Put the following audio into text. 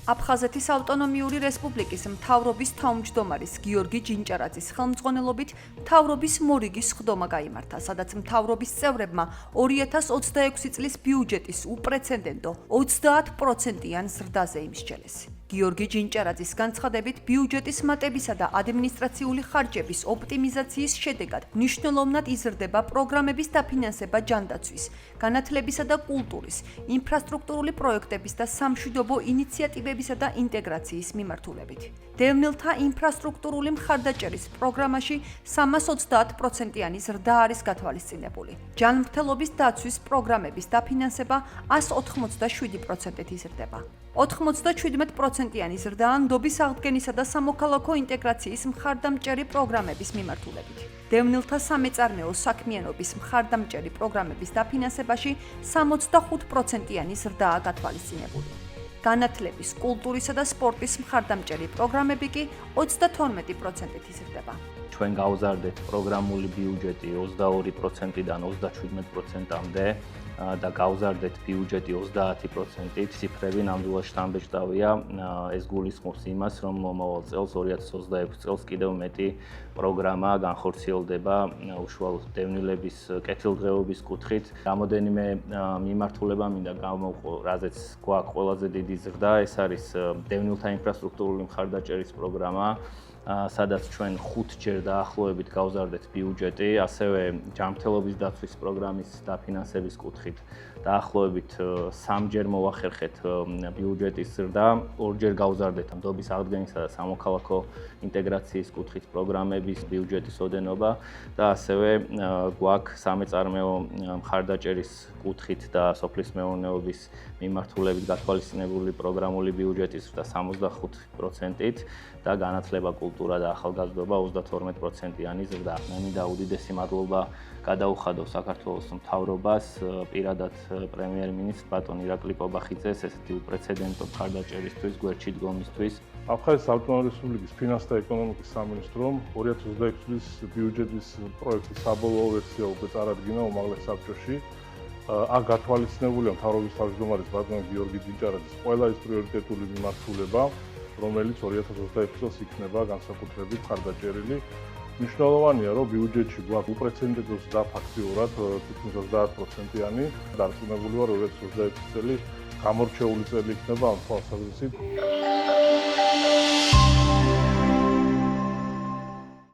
აფხაზეთის ავტონომიური რესპუბლიკის მთავრობის თავმჯდომარის გიორგი ჯინჭარაძის ხელმძღვანელობით მთავრობის მორიგის სხდომა გაიმართა, სადაც მთავრობის წევრებმა 2026 წლის ბიუჯეტის უპრეცედენტო 30%-იან ზრდაზე იმსჯელეს. გიორგი ჯინჭარაძის განცხადებით, ბიუჯეტის მატებისა და ადმინისტრაციული ხარჯების ოპტიმიზაციის შედეგად მნიშვნელოვნად იზრდება პროგრამების დაფინანსება ჯანდაცვის, განათლებისა და კულტურის, ინფრასტრუქტურული პროექტების და სამშვიდობო ინიციატივებისა და ინტეგრაციის მიმართულებით. დევნილთა ინფრასტრუქტურული მხარდაჭერის პროგრამაში 330%-იანი ზრდა არის გათვალისწინებული. ჯანმრთელობის დაცვის პროგრამების დაფინანსება 187%-ით იზრდება. 97%-იანი ზრდაა ნდობის აღდგენისა და სამოქალაქო ინტეგრაციის მხარდამჭერი პროგრამების მიმართულებით. დევნილთა სამეწარმეო საქმიანობის მხარდამჭერი პროგრამების დაფინანსებაში 65%-იანი ზრდაა გათვალისწინებული. განათლების, კულტურისა და სპორტის მხარდამჭერი პროგრამები კი 32%-ით იზრდება. ჩვენ გავზარდეთ პროგრამული ბიუჯეტი 22%-დან 37%-მდე და გავზარდეთ ბიუჯეტი 30%-ით. ციფრები ნამდვილად შთამბეჭდავია. ეს გულისხმობს იმას, რომ მომავალ წელს 2026 წელს კიდევ მეტი პროგრამა განხორციელდება უშუალოდ დევნილების კეთილდღეობის კუთხით. რამოდენიმე მიმართულება მინდა გამოვყო, რაზეც გვაქვს ყველაზე დიდი ზრდა, ეს არის დევნილთა ინფრასტრუქტურული მხარდაჭერის პროგრამა, სადაც ჩვენ 5ჯერ დაახლოებით გავზარდეთ ბიუჯეტი, ასევე ჯანმრთელობის დაცვის პროგრამის დაფინანსების კუთხით დაახლოებით 3ჯერ მოვახერხეთ ბიუჯეტის ზრდა, 2ჯერ გავზარდეთ ნდობის აღდგენისა და სამოქალაქო ინტეგრაციის კუთხით პროგრამების ბიუჯეტის ოდენობა და ასევე გვაქვს სამეწარმეო მხარდაჭერის კუთხით და სოფლის მეურნეობის მიმართულებით გათვალისწინებული პროგრამული ბიუჯეტის ზრდა 65%-ით და განათლება, კულტურა და ახალგაზრდობა 32%-იანი ზრდა. მე მინდა უდიდესი მადლობა გადაუხადო საქართველოს მთავრობას, პირადად პრემიერ-მინისტრ ბატონ ირაკლი კობახიძეს ესეთი უპრეცედენტო მხარდაჭერისთვის, გვერდში დგომისთვის. აფხაზეთის ავტონომიური რესპუბლიკის ფინანსთა და ეკონომიკის სამინისტრომ 2026 წლის ბიუჯეტის პროექტის საბოლოო ვერსია უკვე წარადგინა უმაღლეს საბჭოში. აქ გათვალისწინებულია მთავრობის თავმჯდომარის ბატონ გიორგი ჯინჭარაძის ყველა ის პრიორიტეტული მიმართულება, რომელიც 2026 წელს იქნება განსაკუთრებით მხარდაჭერილი. მნიშვნელოვანია, რომ ბიუჯეტში გვაქვს უპრეცედენტო ზრდა ფაქტიურად თითქმის 30%-იანი. დარწმუნებული ვარ, 2026 წელი გამორჩეული წელი იქნება ამ თვალსაზრისით.